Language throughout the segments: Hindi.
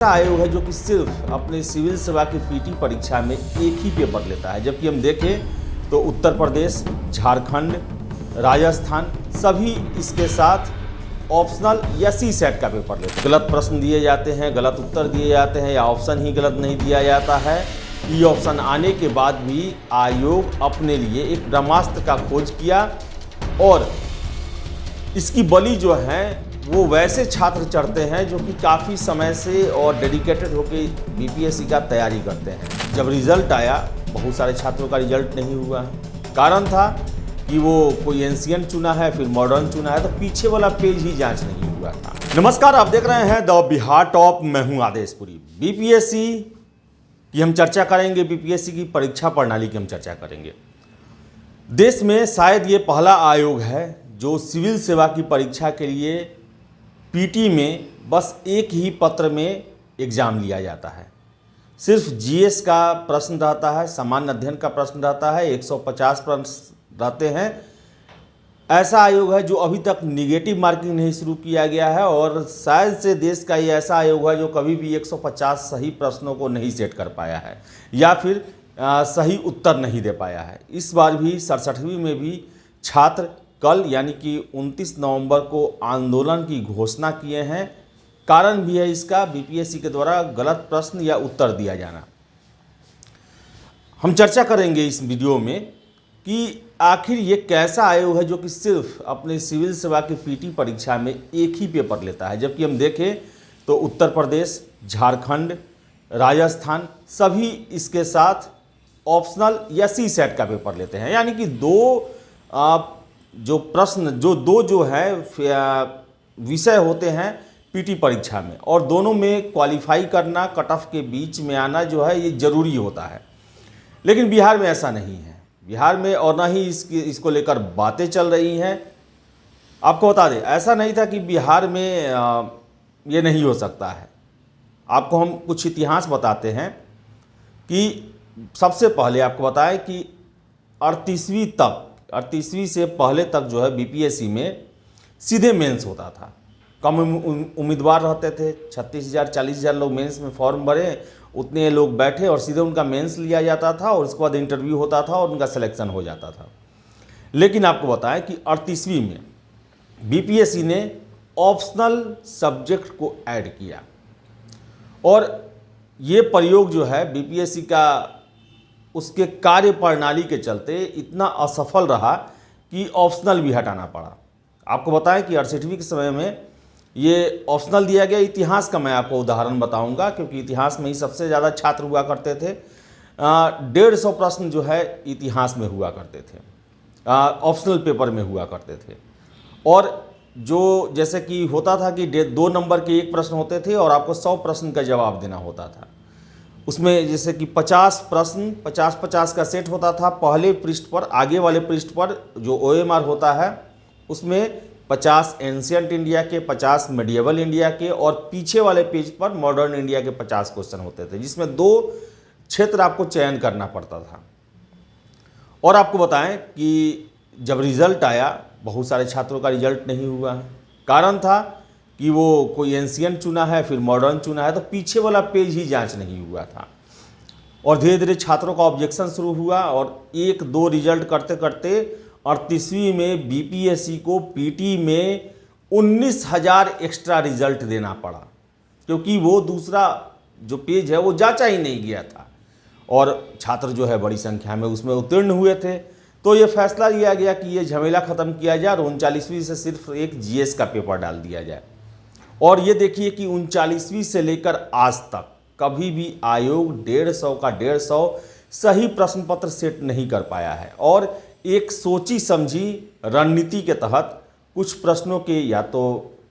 आयोग है जो कि सिर्फ अपने सिविल सेवा की पीटी परीक्षा में एक ही पेपर लेता है, जबकि हम देखें तो उत्तर प्रदेश, झारखंड, राजस्थान सभी इसके साथ ऑप्शनल या सी सेट का पेपर लेते हैं। गलत प्रश्न दिए जाते हैं, गलत उत्तर दिए जाते हैं या ऑप्शन ही गलत नहीं दिया जाता है। ई ऑप्शन आने के बाद भी आयोग अपने लिए एक ब्रह्मास्त्र का खोज किया और इसकी बलि जो है वो वैसे छात्र चढ़ते हैं जो कि काफ़ी समय से और डेडिकेटेड होकर बीपीएससी का तैयारी करते हैं। जब रिजल्ट आया, बहुत सारे छात्रों का रिजल्ट नहीं हुआ है। कारण था कि वो कोई एंशिएंट चुना है, फिर मॉडर्न चुना है, तो पीछे वाला पेज ही जांच नहीं हुआ था। नमस्कार, आप देख रहे हैं द बिहार टॉप। मैं हूं आदेशपुरी। बीपीएससी की हम चर्चा करेंगे, बीपीएससी की परीक्षा प्रणाली की हम चर्चा करेंगे। देश में शायद ये पहला आयोग है जो सिविल सेवा की परीक्षा के लिए पीटी में बस एक ही पत्र में एग्ज़ाम लिया जाता है। सिर्फ जीएस का प्रश्न रहता है, सामान्य अध्ययन का प्रश्न रहता है, 150 प्रश्न रहते हैं। ऐसा आयोग है जो अभी तक निगेटिव मार्किंग नहीं शुरू किया गया है और शायद से देश का ये ऐसा आयोग है जो कभी भी 150 सही प्रश्नों को नहीं सेट कर पाया है या फिर सही उत्तर नहीं दे पाया है। इस बार भी 67वीं में भी छात्र कल यानी कि 29 नवंबर को आंदोलन की घोषणा किए हैं। कारण भी है इसका बीपीएससी के द्वारा गलत प्रश्न या उत्तर दिया जाना। हम चर्चा करेंगे इस वीडियो में कि आखिर ये कैसा आयोग है जो कि सिर्फ अपने सिविल सेवा की पीटी परीक्षा में एक ही पेपर लेता है, जबकि हम देखें तो उत्तर प्रदेश, झारखंड, राजस्थान सभी इसके साथ ऑप्शनल या सी सेट का पेपर लेते हैं। यानी कि दो विषय होते हैं पीटी परीक्षा में और दोनों में क्वालिफाई करना, कट ऑफ के बीच में आना जो है ये ज़रूरी होता है। लेकिन बिहार में ऐसा नहीं है। बिहार में और ना ही इसको लेकर बातें चल रही हैं। आपको बता दें, ऐसा नहीं था कि बिहार में ये नहीं हो सकता है। आपको हम कुछ इतिहास बताते हैं कि सबसे पहले आपको बताएं कि 38वीं से पहले तक जो है बीपीएससी में सीधे मेंस होता था। कम उम्मीदवार रहते थे, 36,000 40,000 लोग मेंस में फॉर्म भरे, उतने लोग बैठे और सीधे उनका मेंस लिया जाता था और उसके बाद इंटरव्यू होता था और उनका सिलेक्शन हो जाता था। लेकिन आपको बताएं कि 38वीं में बीपीएससी ने ऑप्शनल सब्जेक्ट को ऐड किया और ये प्रयोग जो है बीपीएससी का उसके कार्य प्रणाली के चलते इतना असफल रहा कि ऑप्शनल भी हटाना पड़ा। आपको बताएं कि 68वीं के समय में ये ऑप्शनल दिया गया। इतिहास का मैं आपको उदाहरण बताऊंगा क्योंकि इतिहास में ही सबसे ज़्यादा छात्र हुआ करते थे। 150 प्रश्न जो है इतिहास में हुआ करते थे, ऑप्शनल पेपर में हुआ करते थे। और जो जैसे कि होता था कि 2 नंबर के 1 प्रश्न होते थे और आपको 100 प्रश्न का जवाब देना होता था। उसमें जैसे कि 50 प्रश्न 50-50 का सेट होता था। पहले पृष्ठ पर, आगे वाले पृष्ठ पर जो ओएमआर होता है उसमें 50 एंशिएंट इंडिया के, 50 मेडिएवल इंडिया के और पीछे वाले पेज पर मॉडर्न इंडिया के 50 क्वेश्चन होते थे, जिसमें 2 क्षेत्र आपको चयन करना पड़ता था। और आपको बताएं कि जब रिजल्ट आया, बहुत सारे छात्रों का रिजल्ट नहीं हुआ है। कारण था कि वो कोई एंशिएंट चुना है, फिर मॉडर्न चुना है, तो पीछे वाला पेज ही जांच नहीं हुआ था। और धीरे धीरे छात्रों का ऑब्जेक्शन शुरू हुआ और 1-2 रिजल्ट करते करते 38वीं में बीपीएससी को पीटी में 19,000 एक्स्ट्रा रिजल्ट देना पड़ा क्योंकि वो दूसरा जो पेज है वो जांचा ही नहीं गया था और छात्र जो है बड़ी संख्या में उसमें उत्तीर्ण हुए थे। तो ये फैसला लिया गया कि ये झमेला ख़त्म किया जाए और 39वीं से सिर्फ एक जीएस का पेपर डाल दिया जाए। और ये देखिए कि 39वीं से लेकर आज तक कभी भी आयोग 150 का 150 सही प्रश्न पत्र सेट नहीं कर पाया है और एक सोची समझी रणनीति के तहत कुछ प्रश्नों के या तो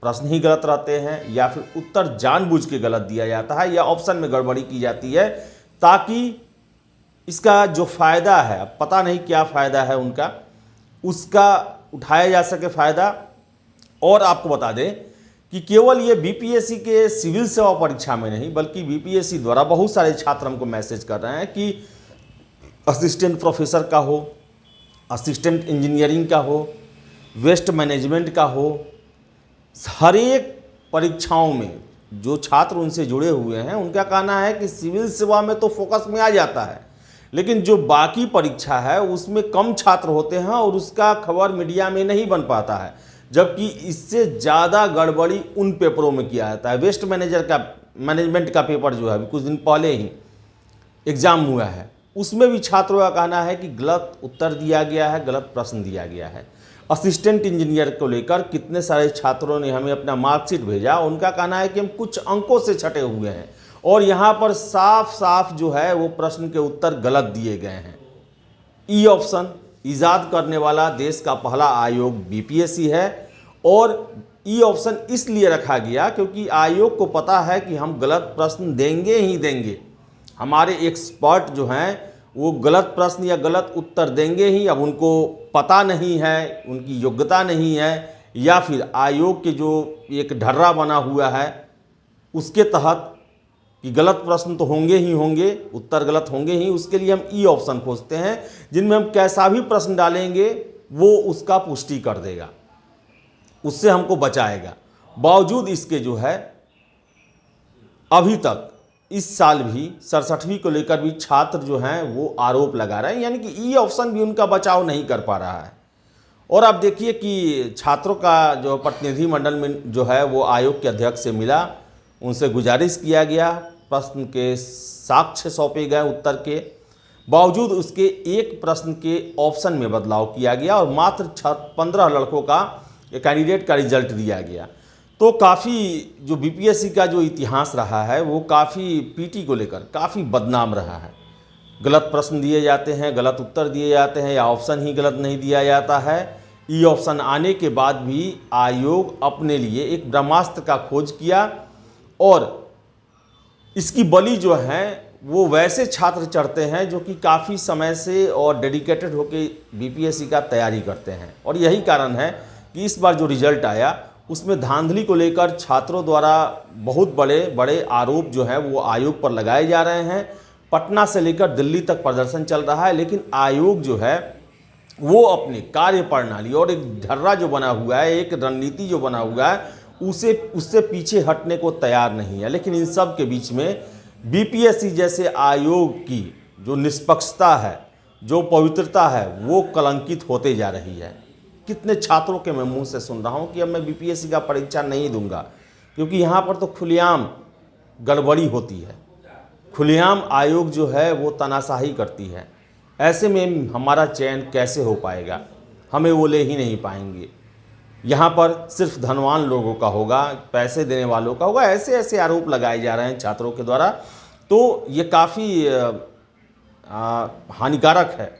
प्रश्न ही गलत रहते हैं या फिर उत्तर जानबूझ के गलत दिया जाता है या ऑप्शन में गड़बड़ी की जाती है ताकि इसका जो फ़ायदा है, पता नहीं क्या फ़ायदा है उनका, उसका उठाया जा सके फ़ायदा। और आपको बता दें कि केवल ये बीपीएससी के सिविल सेवा परीक्षा में नहीं बल्कि बीपीएससी द्वारा बहुत सारे छात्र हमको मैसेज कर रहे हैं कि असिस्टेंट प्रोफेसर का हो, असिस्टेंट इंजीनियरिंग का हो, वेस्ट मैनेजमेंट का हो, हर एक परीक्षाओं में जो छात्र उनसे जुड़े हुए हैं उनका कहना है कि सिविल सेवा में तो फोकस में आ जाता है, लेकिन जो बाकी परीक्षा है उसमें कम छात्र होते हैं और उसका खबर मीडिया में नहीं बन पाता है, जबकि इससे ज़्यादा गड़बड़ी उन पेपरों में किया जाता है। वेस्ट मैनेजमेंट का पेपर जो है अभी कुछ दिन पहले ही एग्ज़ाम हुआ है, उसमें भी छात्रों का कहना है कि गलत उत्तर दिया गया है, गलत प्रश्न दिया गया है। असिस्टेंट इंजीनियर को लेकर कितने सारे छात्रों ने हमें अपना मार्कशीट भेजा, उनका कहना है कि हम कुछ अंकों से छटे हुए हैं और यहाँ पर साफ साफ जो है वो प्रश्न के उत्तर गलत दिए गए हैं। ई ऑप्शन ईजाद करने वाला देश का पहला आयोग बीपीएससी है और ई ऑप्शन इसलिए रखा गया क्योंकि आयोग को पता है कि हम गलत प्रश्न देंगे ही देंगे। हमारे एक्सपर्ट जो हैं वो गलत प्रश्न या गलत उत्तर देंगे ही। अब उनको पता नहीं है, उनकी योग्यता नहीं है, या फिर आयोग के जो एक ढर्रा बना हुआ है उसके तहत कि गलत प्रश्न तो होंगे ही होंगे, उत्तर गलत होंगे ही, उसके लिए हम ई ऑप्शन खोजते हैं जिनमें हम कैसा भी प्रश्न डालेंगे वो उसका पुष्टि कर देगा, उससे हमको बचाएगा। बावजूद इसके जो है अभी तक इस साल भी 67वीं को लेकर भी छात्र जो हैं वो आरोप लगा रहे हैं, यानी कि ई ऑप्शन भी उनका बचाव नहीं कर पा रहा है। और आप देखिए कि छात्रों का जो प्रतिनिधिमंडल में जो है वो आयोग के अध्यक्ष से मिला, उनसे गुजारिश किया गया, प्रश्न के साक्ष्य सौंपे गए उत्तर के, बावजूद उसके एक प्रश्न के ऑप्शन में बदलाव किया गया और मात्र 15 लड़कों का कैंडिडेट का रिजल्ट दिया गया। तो काफ़ी जो बीपीएससी का जो इतिहास रहा है वो काफ़ी पीटी को लेकर काफ़ी बदनाम रहा है। गलत प्रश्न दिए जाते हैं, गलत उत्तर दिए जाते हैं या ऑप्शन ही गलत नहीं दिया जाता है। ई ऑप्शन आने के बाद भी आयोग अपने लिए एक ब्रह्मास्त्र का खोज किया और इसकी बलि जो है वो वैसे छात्र चढ़ते हैं जो कि काफ़ी समय से और डेडिकेटेड होकर बीपीएससी का तैयारी करते हैं। और यही कारण है कि इस बार जो रिजल्ट आया उसमें धांधली को लेकर छात्रों द्वारा बहुत बड़े बड़े आरोप जो हैं वो आयोग पर लगाए जा रहे हैं। पटना से लेकर दिल्ली तक प्रदर्शन चल रहा है, लेकिन आयोग जो है वो अपनी कार्य प्रणाली और एक ढर्रा जो बना हुआ है, एक रणनीति जो बना हुआ है, उससे पीछे हटने को तैयार नहीं है। लेकिन इन सब के बीच में बीपीएससी जैसे आयोग की जो निष्पक्षता है, जो पवित्रता है, वो कलंकित होते जा रही है। कितने छात्रों के मैं मुंह से सुन रहा हूँ कि अब मैं बीपीएससी का परीक्षा नहीं दूंगा, क्योंकि यहाँ पर तो खुलेआम गड़बड़ी होती है, खुलेआम आयोग जो है वो तानाशाही करती है। ऐसे में हमारा चयन कैसे हो पाएगा, हमें वो ले ही नहीं पाएंगे। यहाँ पर सिर्फ धनवान लोगों का होगा, पैसे देने वालों का होगा, ऐसे ऐसे आरोप लगाए जा रहे हैं छात्रों के द्वारा। तो ये काफ़ी हानिकारक है,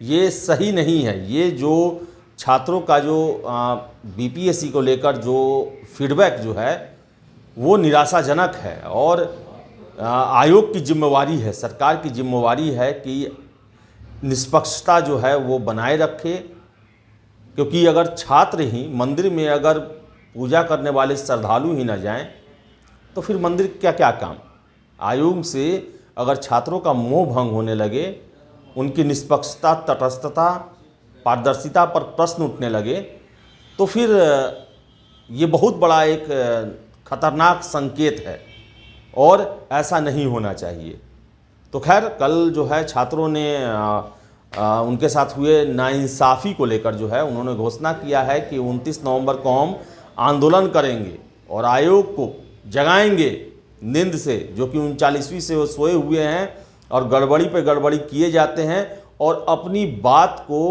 ये सही नहीं है। ये जो छात्रों का जो बीपीएससी को लेकर जो फीडबैक जो है वो निराशाजनक है और आयोग की जिम्मेवारी है, सरकार की जिम्मेवारी है कि निष्पक्षता जो है वो बनाए रखे। क्योंकि अगर छात्र ही मंदिर में अगर पूजा करने वाले श्रद्धालु ही ना जाएं तो फिर मंदिर क्या क्या काम। आयोग से अगर छात्रों का मोह भंग होने लगे, उनकी निष्पक्षता, तटस्थता, पारदर्शिता पर प्रश्न उठने लगे, तो फिर ये बहुत बड़ा एक खतरनाक संकेत है और ऐसा नहीं होना चाहिए। तो खैर कल जो है छात्रों ने उनके साथ हुए नाइंसाफ़ी को लेकर जो है उन्होंने घोषणा किया है कि 29 नवंबर को हम आंदोलन करेंगे और आयोग को जगाएंगे नींद से, जो कि 39वीं से वो सोए हुए हैं और गड़बड़ी पे गड़बड़ी किए जाते हैं और अपनी बात को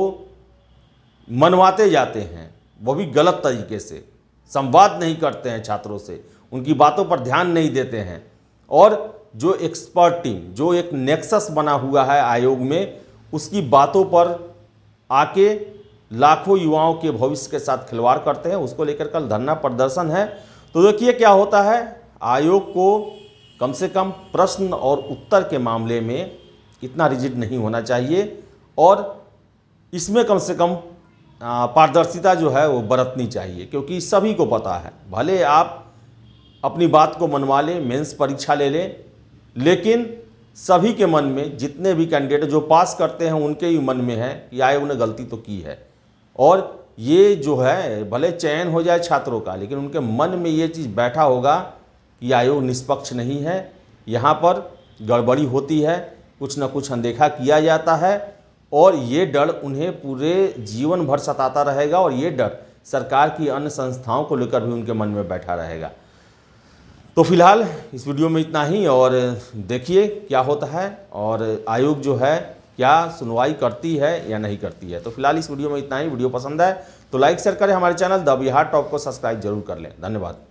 मनवाते जाते हैं, वो भी गलत तरीके से। संवाद नहीं करते हैं छात्रों से, उनकी बातों पर ध्यान नहीं देते हैं। और जो एक्सपर्ट टीम, जो एक नेक्सस बना हुआ है आयोग में, उसकी बातों पर आके लाखों युवाओं के भविष्य के साथ खिलवाड़ करते हैं। उसको लेकर कल धरना प्रदर्शन है। तो देखिए क्या होता है। आयोग को कम से कम प्रश्न और उत्तर के मामले में इतना रिजिड नहीं होना चाहिए और इसमें कम से कम पारदर्शिता जो है वो बरतनी चाहिए, क्योंकि सभी को पता है, भले आप अपनी बात को मनवा लें, मेंस परीक्षा ले लें, लेकिन सभी के मन में, जितने भी कैंडिडेट जो पास करते हैं उनके ही मन में है कि आयोग ने गलती तो की है। और ये जो है भले चयन हो जाए छात्रों का, लेकिन उनके मन में ये चीज़ बैठा होगा कि आयोग निष्पक्ष नहीं है, यहाँ पर गड़बड़ी होती है, कुछ न कुछ अनदेखा किया जाता है और ये डर उन्हें पूरे जीवन भर सताता रहेगा और ये डर सरकार की अन्य संस्थाओं को लेकर भी उनके मन में बैठा रहेगा। तो फिलहाल इस वीडियो में इतना ही और देखिए क्या होता है और आयोग जो है क्या सुनवाई करती है या नहीं करती है। तो फिलहाल इस वीडियो में इतना ही। वीडियो पसंद है तो लाइक शेयर करें, हमारे चैनल द बिहार टॉप को सब्सक्राइब जरूर कर लें। धन्यवाद।